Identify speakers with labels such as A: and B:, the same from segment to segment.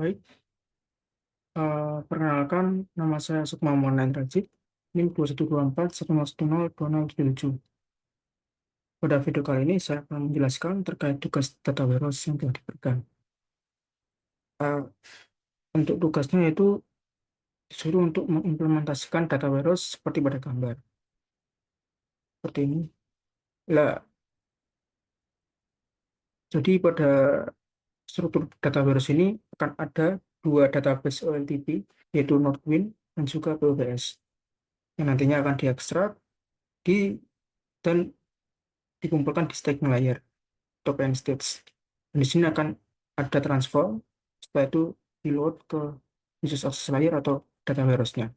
A: Baik, perkenalkan nama saya Sukma Monen Rajib, NIM 2124 110 2077. Pada video kali ini saya akan menjelaskan terkait tugas data warehouse yang telah diberikan. Eh, untuk tugasnya yaitu disuruh untuk mengimplementasikan data warehouse seperti pada gambar. Seperti ini. Lah, jadi pada struktur data warehouse ini akan ada dua database OLTP, yaitu Nodewin dan juga POBS, yang nantinya akan diekstrak di dan dikumpulkan di staging layer atau PN stage. Dan di sini akan ada transform, setelah itu di load ke business access layer atau data warehouse-nya.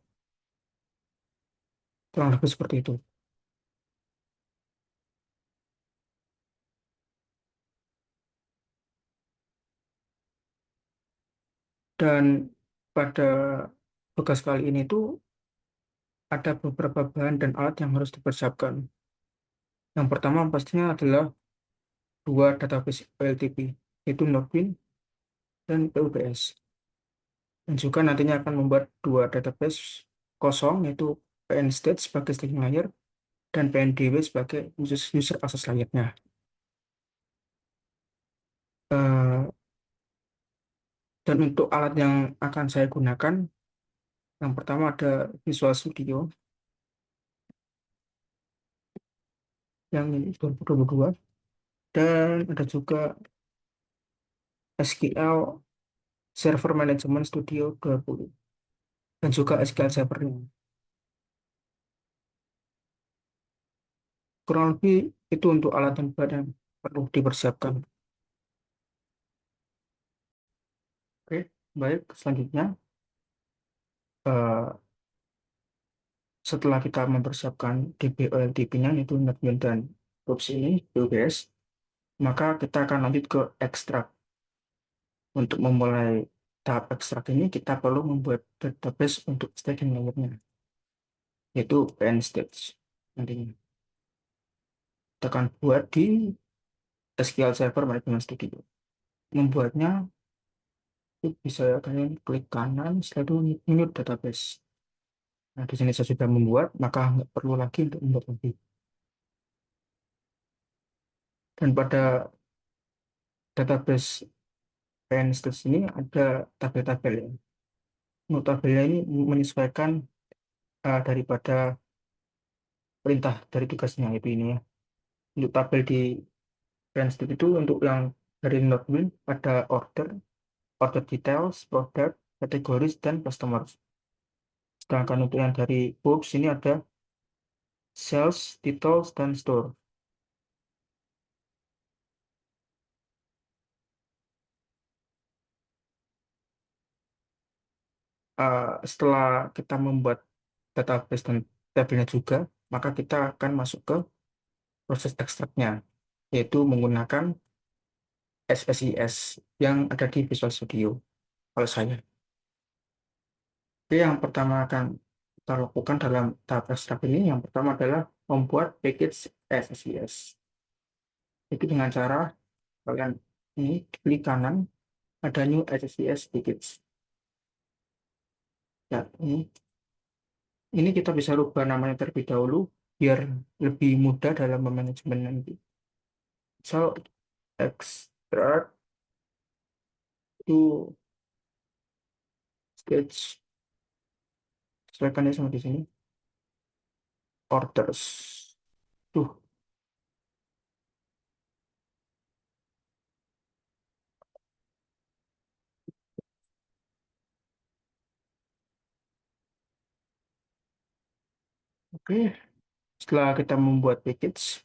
A: Kurang lebih seperti itu. Dan pada tugas kali ini tuh ada beberapa bahan dan alat yang harus dipersiapkan. Yang pertama pastinya adalah dua database OLTP, yaitu Nodewin dan PUBS. Dan juga nantinya akan membuat dua database kosong, yaitu PN state sebagai staging layer dan PNDW sebagai user access layer-nya. Eh, Dan untuk alat yang akan saya gunakan, yang pertama ada Visual Studio yang ini 2022, dan ada juga SQL Server Management Studio 20, dan juga SQL Server. Kurang lebih itu untuk alat dan bahan yang perlu dipersiapkan. Oke, baik. Selanjutnya, eh, setelah kita mempersiapkan DB-OLTP-nya, yaitu NetWin dan POPS ini, POBS, maka kita akan lanjut ke ekstrak. Untuk memulai tahap ekstrak ini, kita perlu membuat database untuk staging layer-nya, yaitu PN stage. Nantinya kita akan buat di SQL Server Management Studio. Membuatnya itu bisa kalian klik kanan, setelah itu new database. Nah, di sini saya sudah membuat, maka nggak perlu lagi untuk membuat lagi. Dan pada database PN stage ini ada tabel-tabel ya. Untuk tabelnya ini menyesuaikan daripada perintah dari tugasnya, itu ini ya. Untuk tabel di Friendster itu untuk yang dari Nodewin ada order, order details, product, categories, dan customers. Sedangkan untuk yang dari books ini ada sales, titles, dan store. Setelah kita membuat database dan tabelnya juga, maka kita akan masuk ke proses ekstraknya, yaitu menggunakan SSIS yang ada di Visual Studio. Kalau saya, Oke, yang pertama akan kita lakukan dalam tahap ekstrak ini, yang pertama adalah membuat package SSIS. Itu dengan cara kalian ini klik kanan ada new SSIS package. Ya, ini kita bisa rubah namanya terlebih dahulu biar lebih mudah dalam memanajemen nanti. So, extract to stage, sesuaikan ya sama di sini. Orders. Tuh, oke. Setelah kita membuat package,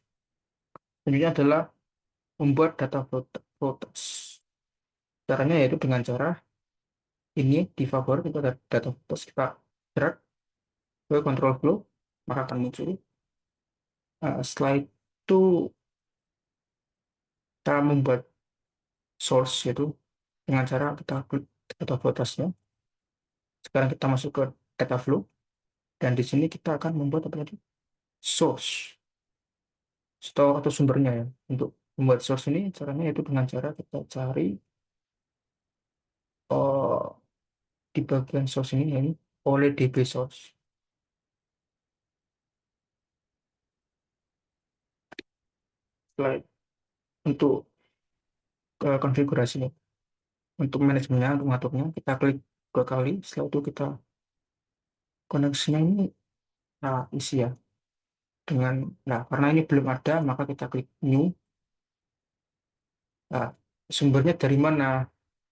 A: ini adalah membuat data floaters. Caranya yaitu dengan cara ini di favor kita ada data floaters, kita drag ke control flow, maka akan muncul. Setelah itu kita membuat source, yaitu dengan cara kita klik data flow tasnya. Sekarang kita masuk ke data flow, dan di sini kita akan membuat apa tadi? Source, store atau sumbernya ya. Untuk membuat source ini caranya yaitu dengan cara kita cari Oh, di bagian source ini oleh DB source. Setelah untuk konfigurasinya, untuk manajemennya, untuk ngaturnya, kita klik 2 kali. Setelah itu kita koneksinya ini isi ya dengan, nah karena ini belum ada, maka kita klik new. Nah, sumbernya dari mana?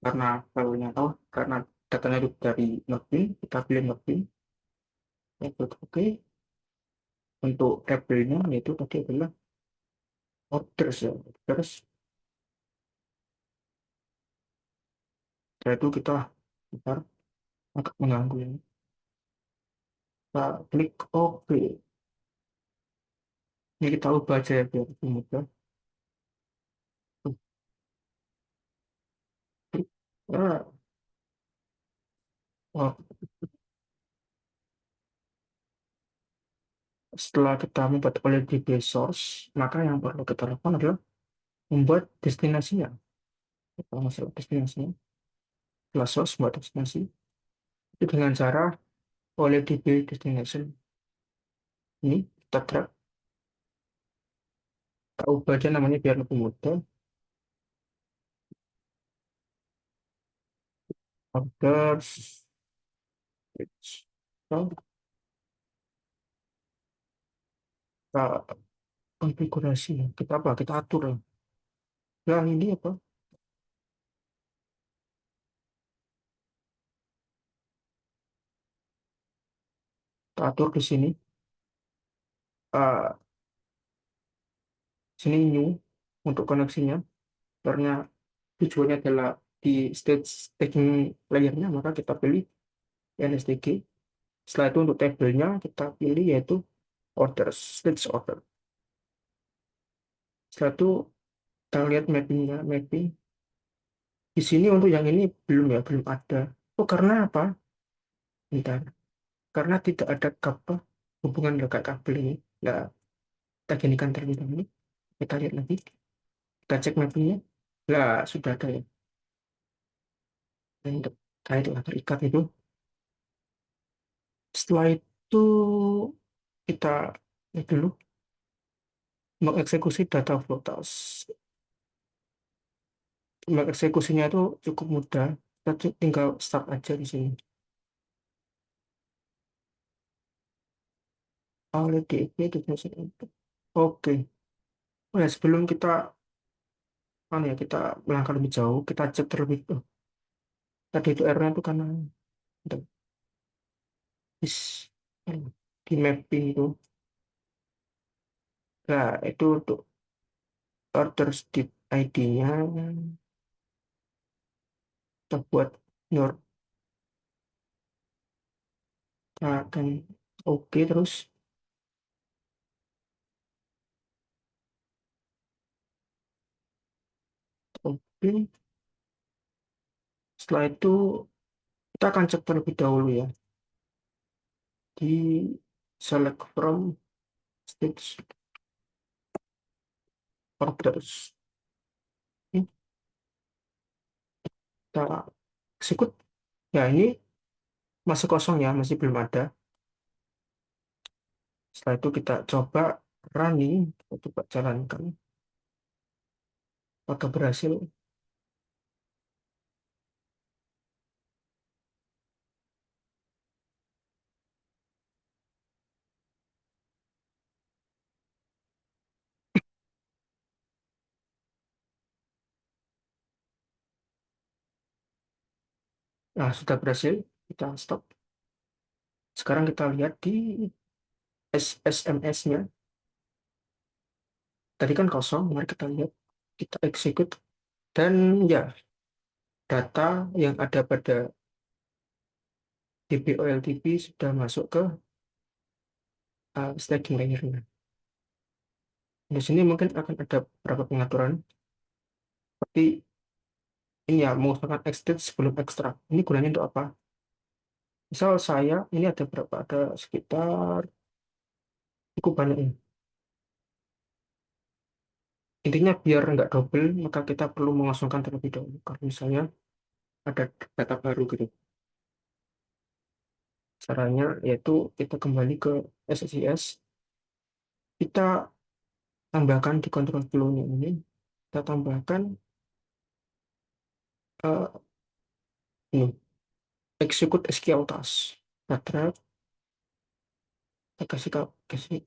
A: Karena filenya tahu, karena datanya itu dari Notepin, kita pilih Notepin. Ya, klik OK. Untuk labelnya yaitu tadi adalah orders ya. Orders. Setelah itu kita bentar, agak mengganggu ini. Kita klik OK. Ini kita ubah aja ya biar lebih mudah. Nah, oh, setelah kita membuat oleh DB source, maka yang perlu kita lakukan adalah membuat destinasinya. Kita masuk destinasinya, setelah source buat destinasi. Itu dengan cara oleh DB destination. Ini kita drag, kita ubah aja namanya biar lebih mudah. Orders, page. Nah, kita konfigurasi. Kita apa? Kita atur. Nah, ini apa? Kita atur di sini. Ah, sini new untuk koneksinya. Karena tujuannya adalah di stage staging layernya, maka kita pilih NSTG. Setelah itu untuk tabelnya kita pilih yaitu order, stage order. Setelah itu kita lihat mappingnya, mapping. Di sini untuk yang ini belum ya, belum ada. Oh, karena apa? Bentar. Karena tidak ada kabel hubungan dengan kabel ini. Nah, kita ginikan terlebih dahulu. Kita lihat lagi. Kita cek mappingnya. Lah, sudah ada ya. Untuk tadi itu terikat itu. Setelah itu kita lihat dulu mengeksekusi data flow task. Mengeksekusinya itu cukup mudah. Kita tinggal start aja di sini. Oleh DEP definition input. Oke. Oh ya, sebelum kita kita melangkah lebih jauh, kita cek terlebih tadi itu error itu karena ada is di mapping itu. Nah, itu untuk order step ID-nya kita buat your akan oke terus oke. Setelah itu kita akan cek terlebih dahulu ya di select from stage orders. Ini kita execute. Ya, ini masih kosong ya, masih belum ada. Setelah itu kita coba running, kita coba jalankan. Apakah berhasil? Nah, sudah berhasil. Kita stop. Sekarang kita lihat di SMS-nya. Tadi kan kosong, mari kita lihat. Kita execute. Dan ya, data yang ada pada DBOLTP sudah masuk ke staging layer-nya. Di sini mungkin akan ada beberapa pengaturan. Tapi ini ya, mengusahakan extend sebelum ekstrak. Ini gunanya untuk apa? Misal saya, ini ada berapa? Ada sekitar cukup banyak ini. Intinya biar nggak double, maka kita perlu mengosongkan terlebih dahulu. Kalau misalnya ada data baru gitu. Caranya yaitu kita kembali ke SSIS, kita tambahkan di control flow-nya ini, kita tambahkan eh, ini, execute SQL task. Kita drag, kita kasih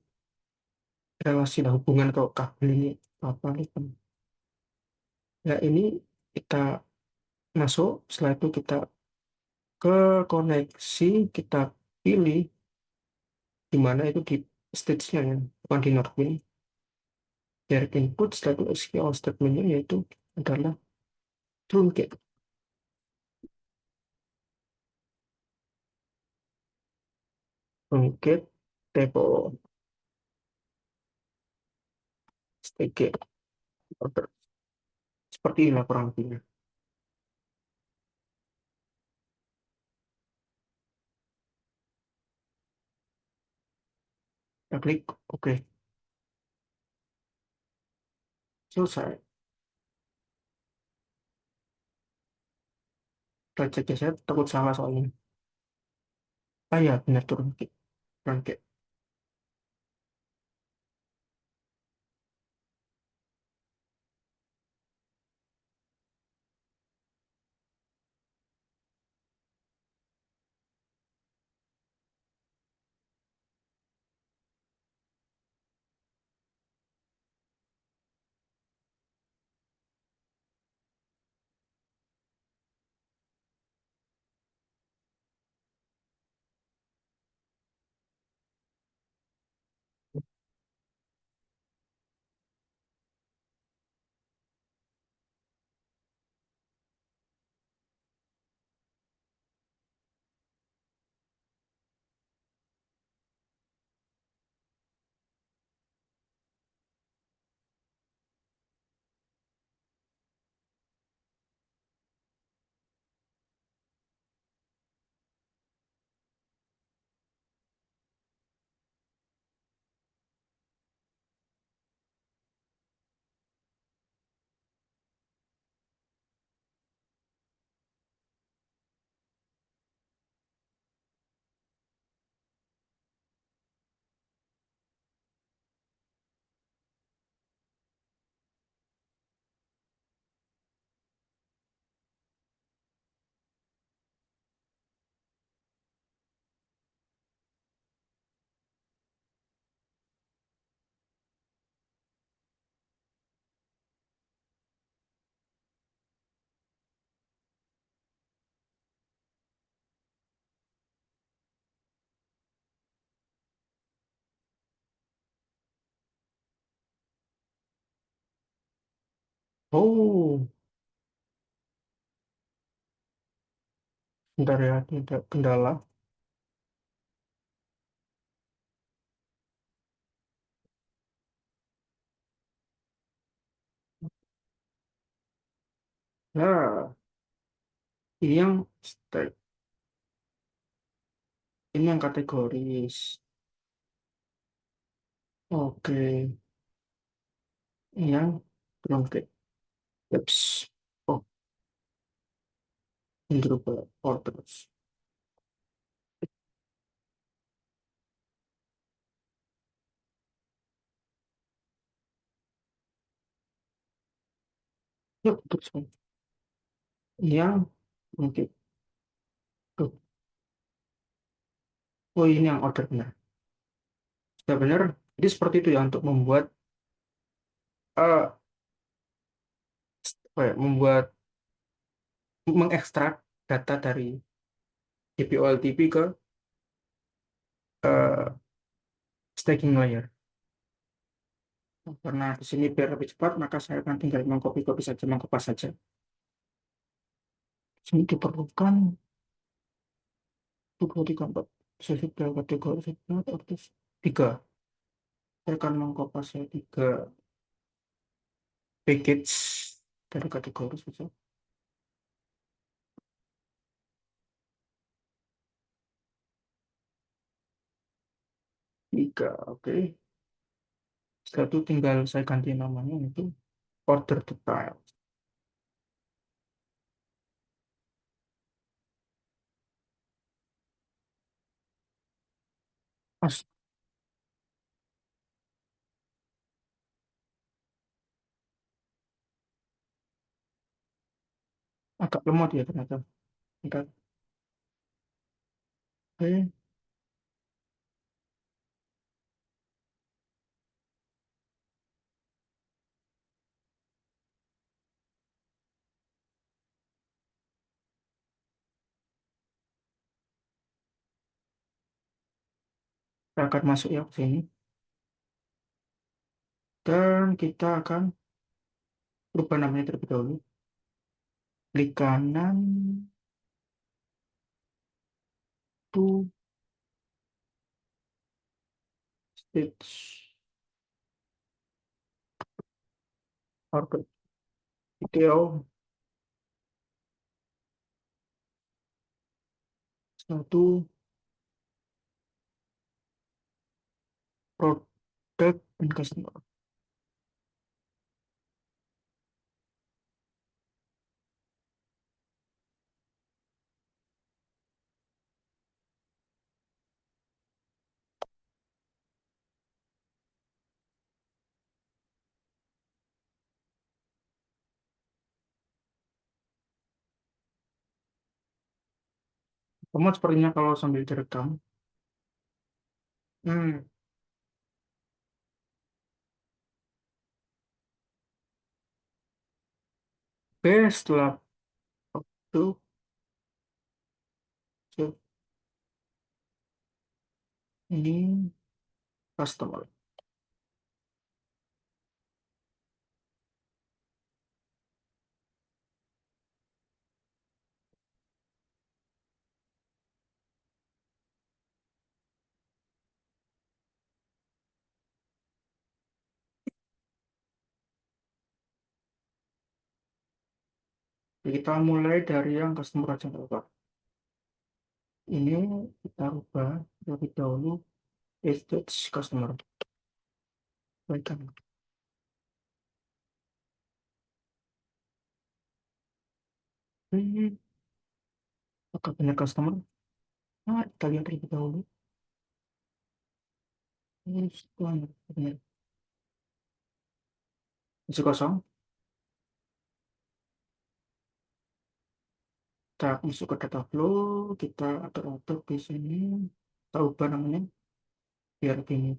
A: relasi lah, hubungan ke kabel ini apa gitu. Nah ini kita masuk, setelah itu kita ke koneksi, kita pilih di mana itu di stage-nya ya, bukan di Northwind. Dari input, setelah itu SQL statement-nya yaitu adalah truncate. Truncate table stage order. Seperti inilah kurang lebihnya. Kita klik OK. Selesai. Kita cek ya, saya takut salah soalnya. Ah ya, benar truncate. Truncate. Oh, bentar ya, tidak kendala. Nah, ini yang state, ini yang kategoris. Oke, ini yang truncate. Oops. Oh, indrupal orders. Yuk, terus. Ini yang truncate. Tuh. Oh, ini yang order benar. Sudah benar. Jadi seperti itu ya untuk membuat eh apa ya, membuat mengekstrak data dari DPOLTP ke eh, staging layer. Karena di sini biar lebih cepat, maka saya akan tinggal mengcopy-copy saja, mengkopas saja. Sini diperlukan dua tiga empat sesudah kategori segmen artis tiga. Saya akan mengkopas ya tiga package dari kategori saja. Tiga, oke. Setelah itu tinggal saya ganti namanya itu order detail. Mas, agak lemot ya ternyata. Enggak. Oke, kita akan masuk ya ke sini. Dan kita akan rubah namanya terlebih dahulu. Klik kanan to stitch order video satu product and customer. Kamu sepertinya kalau sambil direkam. Hmm, oke, setelah itu so, ini customer. Jadi kita mulai dari yang customer aja nggak apa. Ini kita rubah terlebih dahulu stage customer. Baikkan. Hmm, apakah punya customer? Nah, kita lihat terlebih dahulu. Ini semuanya punya. Masih kosong. Kita masuk ke data flow. Kita atur-atur di sini. Kita ubah namanya biar gini.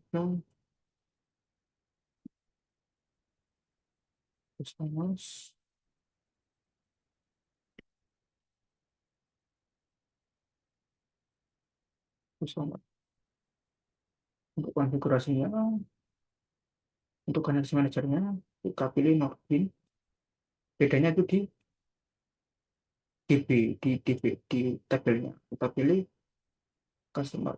A: Customers. Customer. Untuk konfigurasinya, untuk koneksi manajernya, kita pilih Nordin. Bedanya itu di DB, di tabelnya. Kita pilih customer.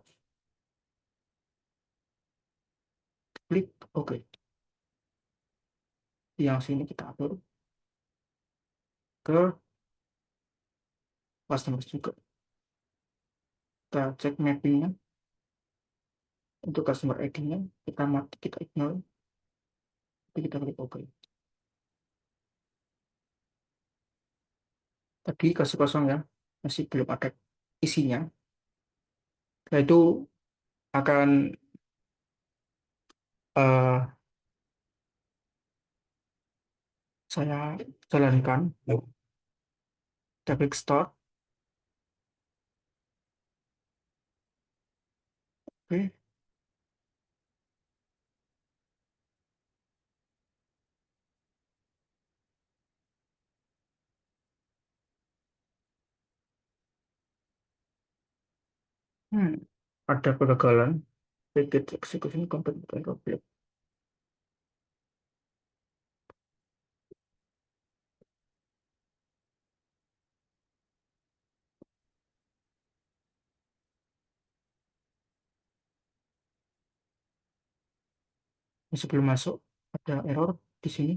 A: Klik OK. Yang sini kita atur ke customer juga. Kita cek mappingnya. Untuk customer ID-nya, kita mati, kita ignore. Tapi kita klik OK. Tadi kasih kosong ya, masih belum ada isinya. Setelah itu akan eh, saya jalankan. Kita klik start. Oke. Hmm. Ada kegagalan. Package execution complete. Masih belum masuk. Ada error di sini.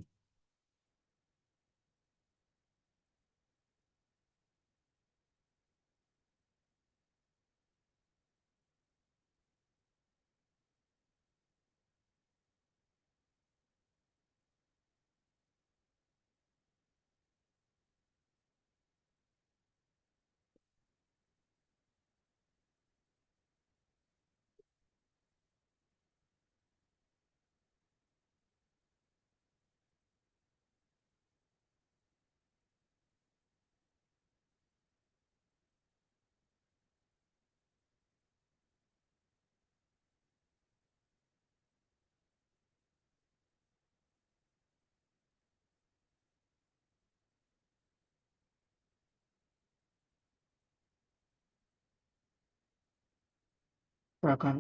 A: akan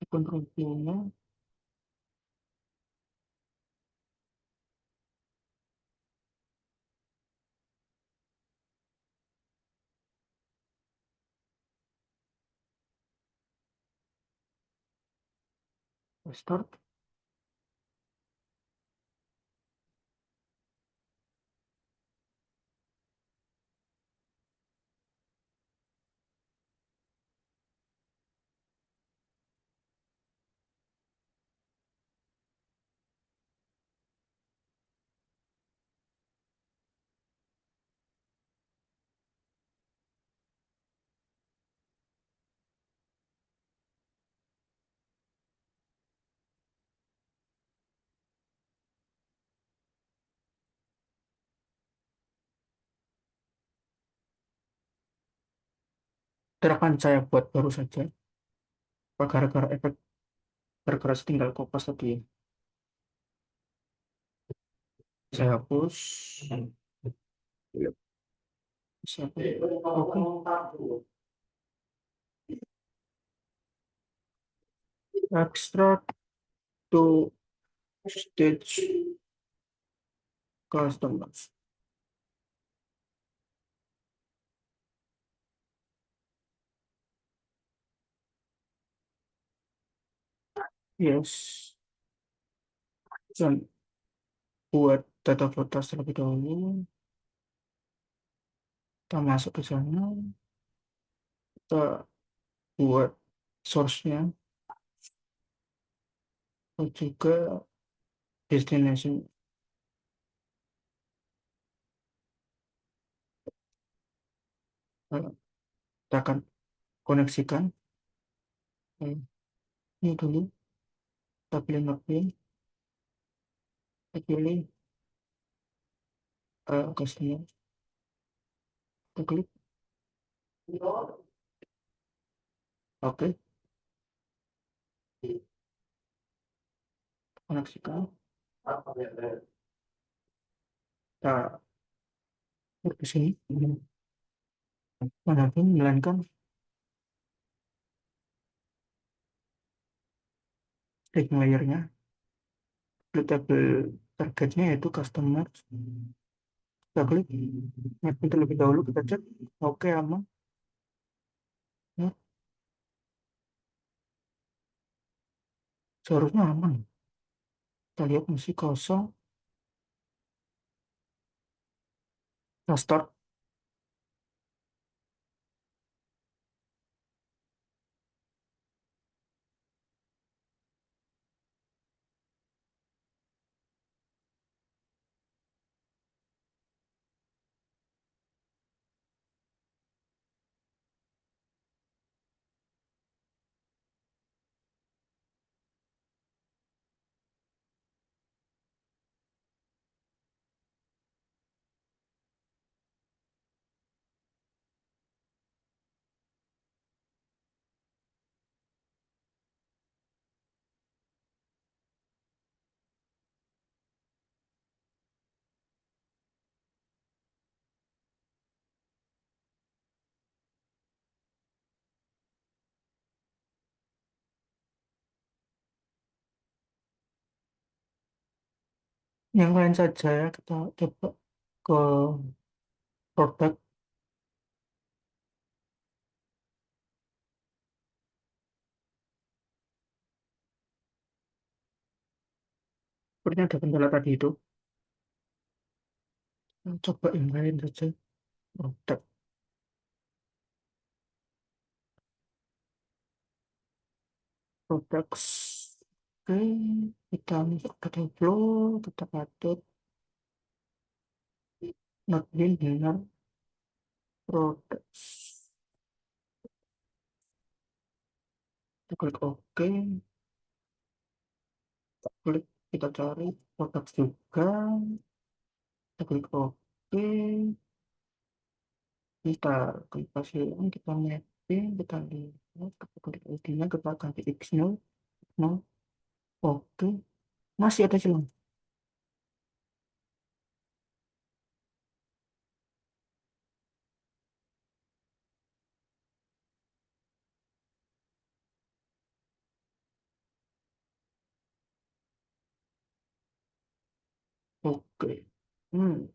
A: akun reviewnya start. Gerakan saya buat baru saja, gara-gara efek berkeras tinggal kopas tadi. Saya hapus. Siapa? Oke. Abstract to stage customers. Yes. Dan buat data foto terlebih dahulu. Kita masuk ke sana. Kita buat source-nya. Dan juga destination. Kita akan koneksikan. Ini dulu. Kita pilih login. Kita pilih customer. Kita klik. Oke. Koneksikan. Kita ke sini. Mana pun melainkan staging layer-nya. Applicable targetnya yaitu customer. Kita klik. Mapping terlebih dahulu. Kita cek. Oke, aman. Ya, seharusnya aman. Kita lihat masih kosong. Kita start. Yang lain saja ya. Kita coba ke produk. Sepertinya ada kendala tadi itu. Kita coba yang lain saja. Produk. Products. Oke. Kita masuk data flow. Kita atur. Not bin benar. Products. Kita klik OK. Kita klik. Kita cari produk juga. Kita klik OK. Kita klik hasilnya. Kita mapping. Kita lihat. Kita klik ID-nya. Kita ganti X0. Nol. Oke. Masih ada silang. Oke. Hmm.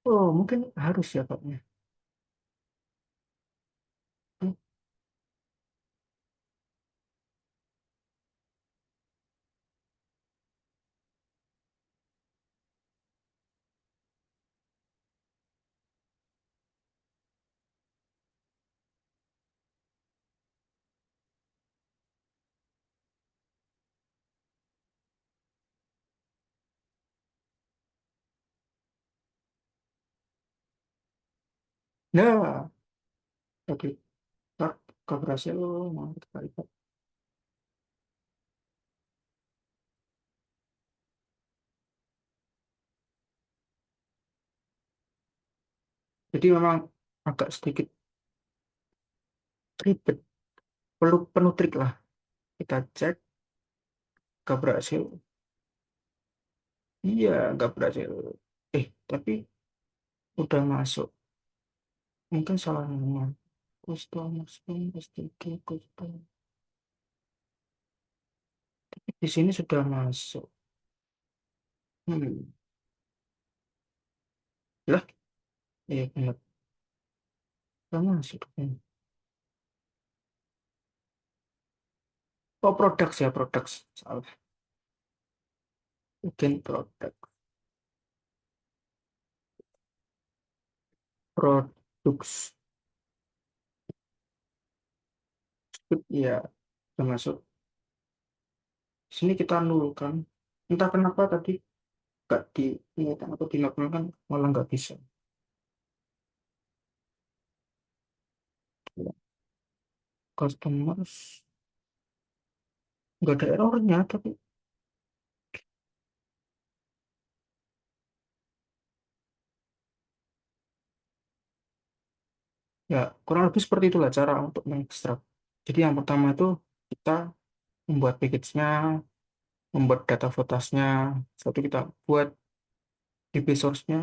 A: Oh, mungkin harus ya, Pak. Ya. Hmm. Nah, tapi tak gak berhasil. Mantap kali, Pak. Jadi memang agak sedikit ribet. Perlu penuh trik lah. Kita cek, gak berhasil. Iya, gak berhasil. Tapi udah masuk. Mungkin salah nama. Custom, custom, custom. Di sini sudah masuk. Hmm. Lah, iya benar. Sudah masuk. Oh, produk ya, produk. Salah. Mungkin produk. Produk. Ya, sudah masuk. Sini kita nol kan. Entah kenapa tadi nggak di ini kan atau di nol kan malah nggak bisa. Customers nggak ada errornya, tapi ya kurang lebih seperti itulah cara untuk mengekstrak. Jadi yang pertama itu kita membuat package-nya, membuat data flow-tasnya, satu kita buat DB source-nya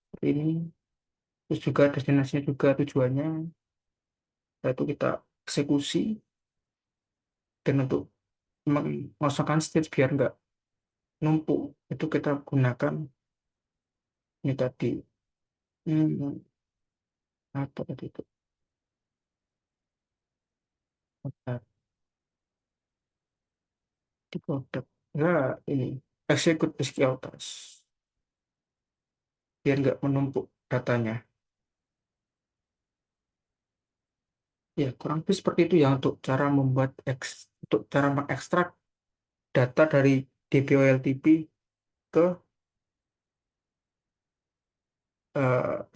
A: seperti ini, terus juga destinasinya juga tujuannya, yaitu kita eksekusi dan untuk mengosongkan stage biar nggak numpuk itu kita gunakan ini tadi. Hmm, apa tadi itu? Bentar, di produk. Nah, ini execute SQL task biar nggak menumpuk datanya. Ya, kurang lebih seperti itu ya untuk cara membuat untuk cara mengekstrak data dari DBOLTP ke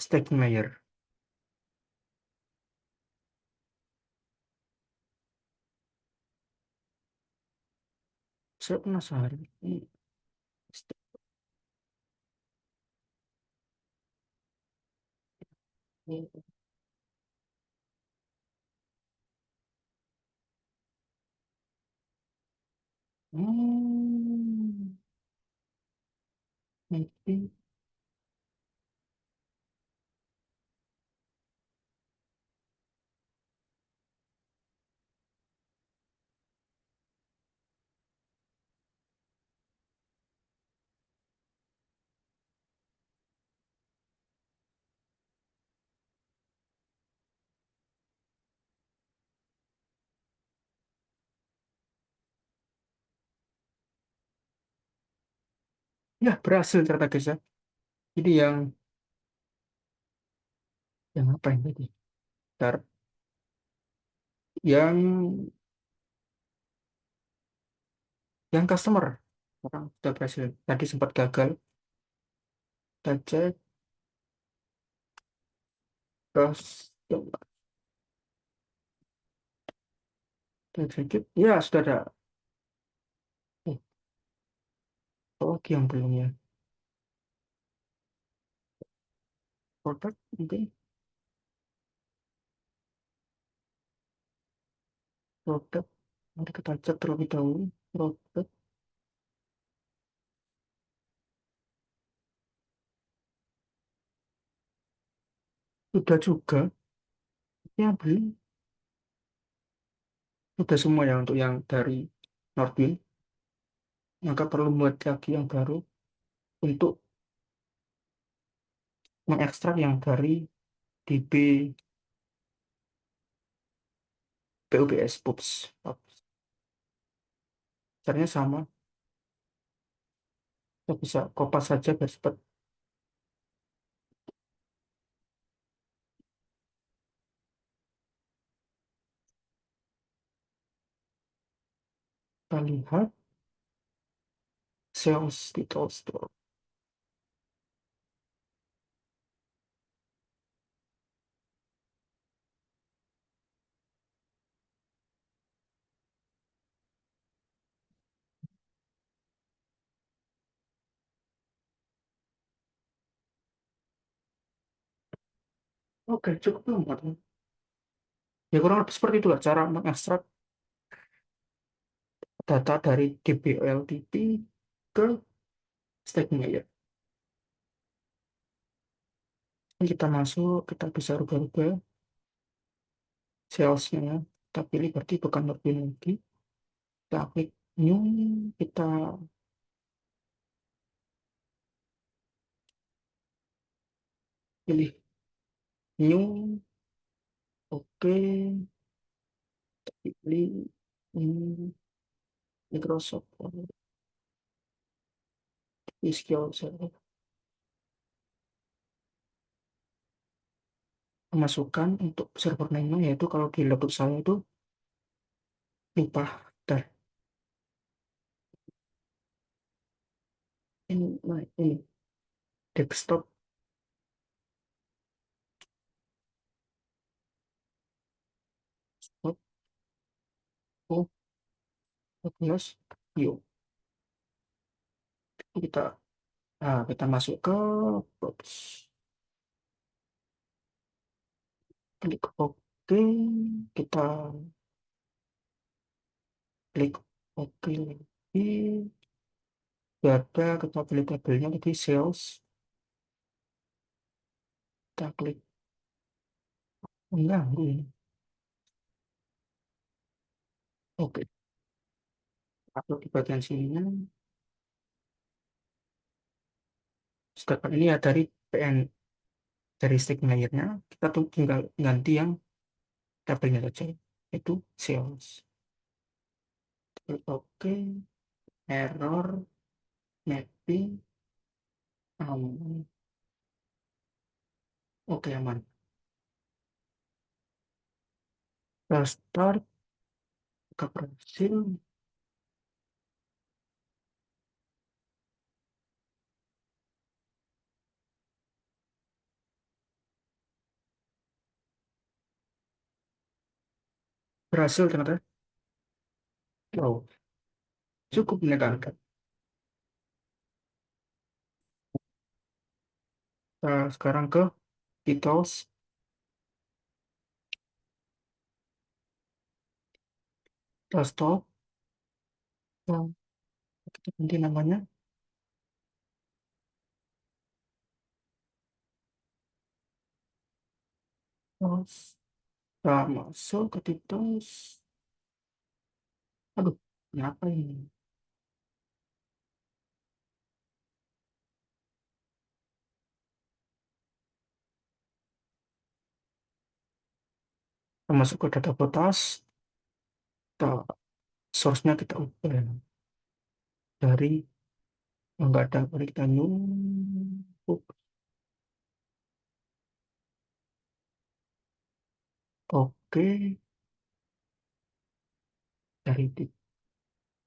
A: staging layer. Saya penasaran. Hmm, mungkin. Ya, berhasil ternyata guys ya. Jadi yang apa ini tadi? Bentar. Yang yang customer orang sudah berhasil. Tadi sempat gagal. Kita cek customer. Kita execute. Ya, sudah ada. Oh, lagi yang belum ya. Produk mungkin produk. Nanti kita cek terlebih dahulu. Produk sudah juga. Ya, belum. Sudah semua ya untuk yang dari Northwind. maka perlu membuat lagi yang baru untuk mengekstrak yang dari DB PUBS PUBS. Caranya sama, kita bisa kopas saja biar cepat. Kita lihat sales title store. Oke, cukup muat. Ya kurang lebih seperti itulah cara mengekstrak data dari DBOLTP ke StackMayer. Ini kita masuk, kita bisa rubah-rubah salesnya. Kita pilih berarti bukan login lagi. Kita klik new, kita pilih new, oke, pilih ini Microsoft SQL Server. Masukkan untuk server name yaitu kalau di laptop saya itu lupa. Dan ini, nah, ini desktop, oh, oh, 14, yuk kita kita masuk ke box, klik OK, kita klik OK lagi, data kita pilih tabelnya tadi sales, kita klik mengganggu ini. Oke, upload di bagian sininya. Sekarang ini ya dari PN, dari stick layernya kita tuh tinggal ganti yang tabelnya saja, itu sales. Klik OK, error mapping aman. Oke, aman. Kita start ke berhasil. Berhasil ternyata. Wow, cukup menegangkan. Sekarang ke details, kita stop. Nah, kita ganti namanya. Terus kita masuk ke details. Aduh, kenapa ini? Kita masuk ke data potas. Kita source-nya kita ubah dari yang nggak ada, mari kita numpuk. Oke, dari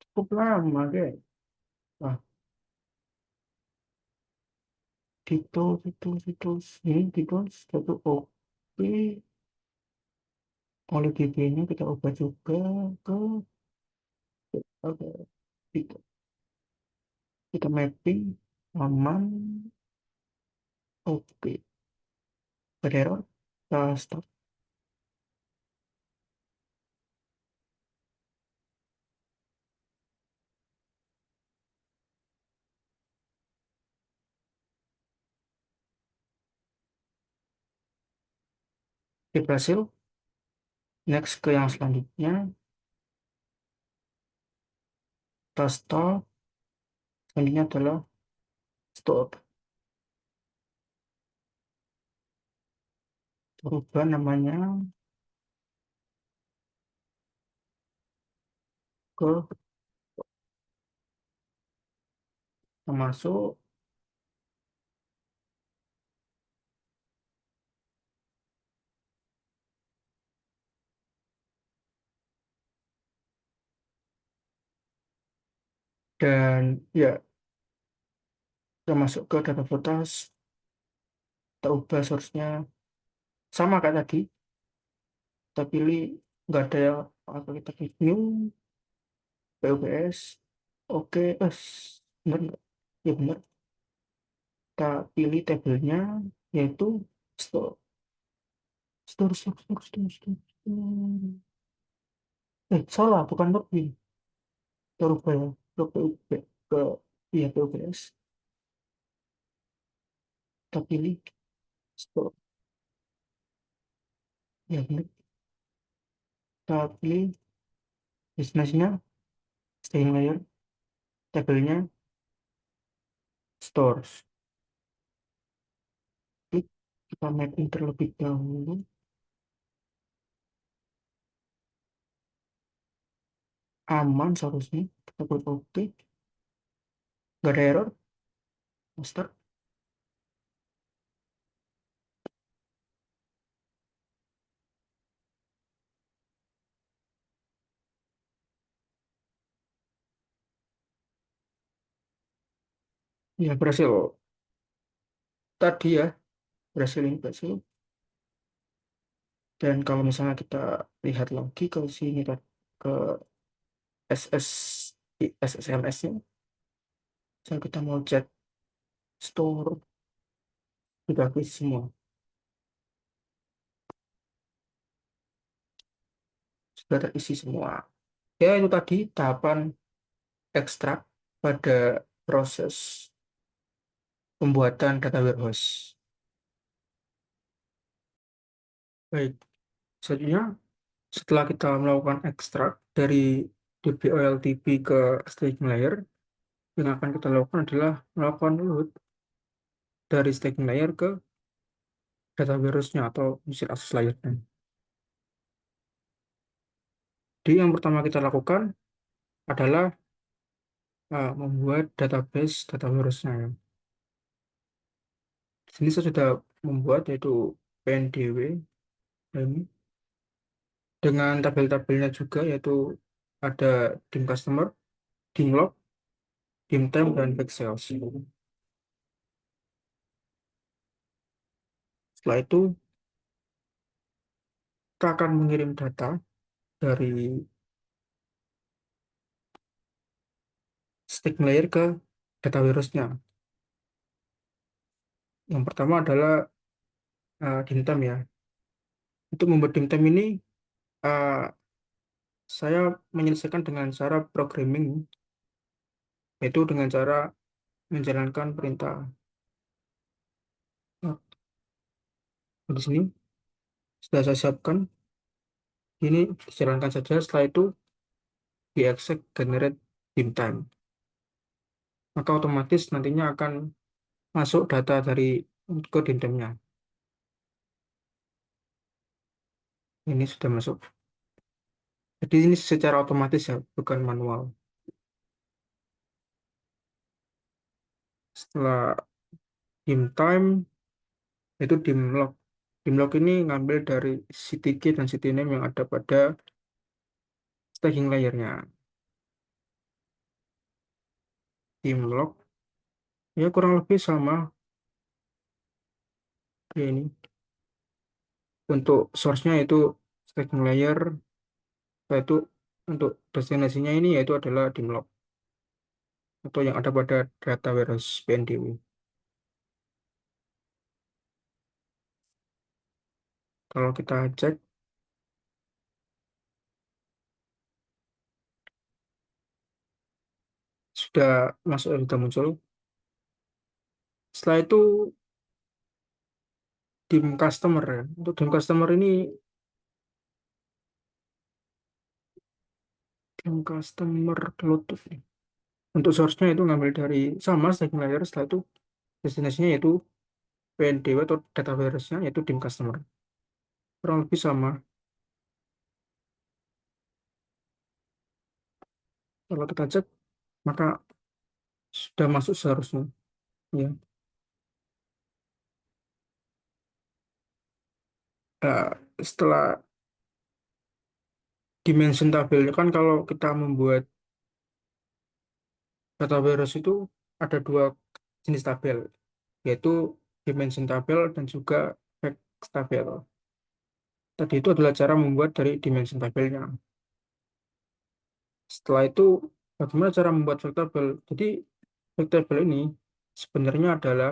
A: cukup lama, guys. Nah, details, ini details, satu oke. Oleh DB-nya kita ubah juga ke oke, kita, kita mapping aman, oke. Bererror, kita stop. Oke, berhasil. Next ke yang selanjutnya, kita stop. Ini adalah store. Berubah namanya ke masuk, dan ya kita masuk ke data portal, kita ubah source-nya sama kayak tadi. Kita pilih nggak ada yang apa, kita klik new POBS. Oke, benar nggak? Ya benar. Kita pilih tabelnya yaitu store, store. Salah, bukan login. Kita rubah ya, ke PUB, ke iya POBS. Kita pilih store. Ya benar. Kita pilih bisnisnya, staying layer, tabelnya stores. Klik, kita mapping terlebih dahulu. Aman seharusnya. Kita klik OK. Nggak ada error. Master. Ya berhasil. Tadi ya, berhasil. Dan kalau misalnya kita lihat lagi ke sini, ke SS, SSMS-nya, misalnya kita mau cek store, sudah habis semua. Sudah terisi semua. Ya itu tadi tahapan ekstrak pada proses pembuatan data warehouse. Baik, selanjutnya setelah kita melakukan ekstrak dari DBOLTP ke staging layer, yang akan kita lakukan adalah melakukan load dari staging layer ke data warehouse-nya atau mesin akses layernya. Jadi yang pertama kita lakukan adalah membuat database data warehouse-nya. Di sini saya sudah membuat yaitu PNDW ini dengan tabel-tabelnya juga, yaitu ada dim customer, dim log, dim time, dan back sales. Setelah itu kita akan mengirim data dari staging layer ke data warehouse-nya. Yang pertama adalah dim time ya. Untuk membuat dim time ini, uh, saya menyelesaikan dengan cara programming, yaitu dengan cara menjalankan perintah. Nah, di sini sudah saya siapkan, ini dijalankan saja. Setelah itu di exec generate dim time, maka otomatis nantinya akan masuk data dari ke dim time-nya. Ini sudah masuk. Jadi ini secara otomatis ya, bukan manual. Setelah dim time, itu dim log. Dim log ini ngambil dari CTK dan CTName yang ada pada staging layer-nya. Dim log ya kurang lebih sama ya ini. Untuk source-nya itu staging layer, yaitu untuk destinasinya ini yaitu adalah dim log atau yang ada pada data warehouse PNDW. Kalau kita cek sudah masuk, sudah muncul. Setelah itu dim customer ya. Untuk dim customer ini, dim customer Bluetooth nih. Untuk source-nya itu ngambil dari sama staging layer, setelah itu destinasinya yaitu PNDW atau data warehouse-nya yaitu dim customer. Kurang lebih sama. Kalau kita cek, maka sudah masuk seharusnya. Ya. Nah, setelah dimension tabelnya kan kalau kita membuat data warehouse itu ada dua jenis tabel, yaitu dimension tabel dan juga fact tabel. Tadi itu adalah cara membuat dari dimension tabelnya. Setelah itu, bagaimana cara membuat fact table? Jadi, fact table ini sebenarnya adalah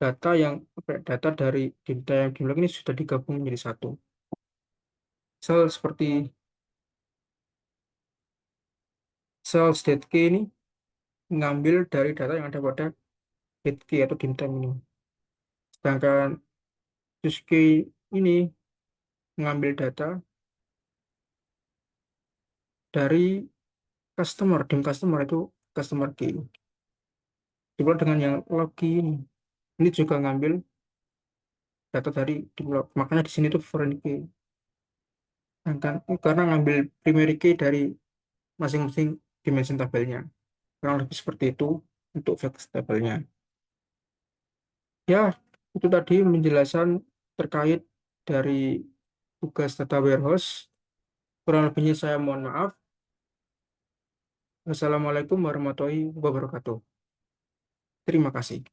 A: data yang data dari data yang jumlah ini sudah digabung menjadi satu. Misal seperti sel state key ini mengambil dari data yang ada pada date key atau dim time ini. Sedangkan use key ini mengambil data dari customer, dim customer itu customer key. Juga dengan yang log key ini juga ngambil data dari dim log. Makanya di sini tuh foreign key. Karena ngambil primary key dari masing-masing dimension tabelnya. Kurang lebih seperti itu untuk fact tabelnya. Ya, itu tadi penjelasan terkait dari tugas data warehouse. Kurang lebihnya saya mohon maaf. Wassalamualaikum warahmatullahi wabarakatuh. Terima kasih.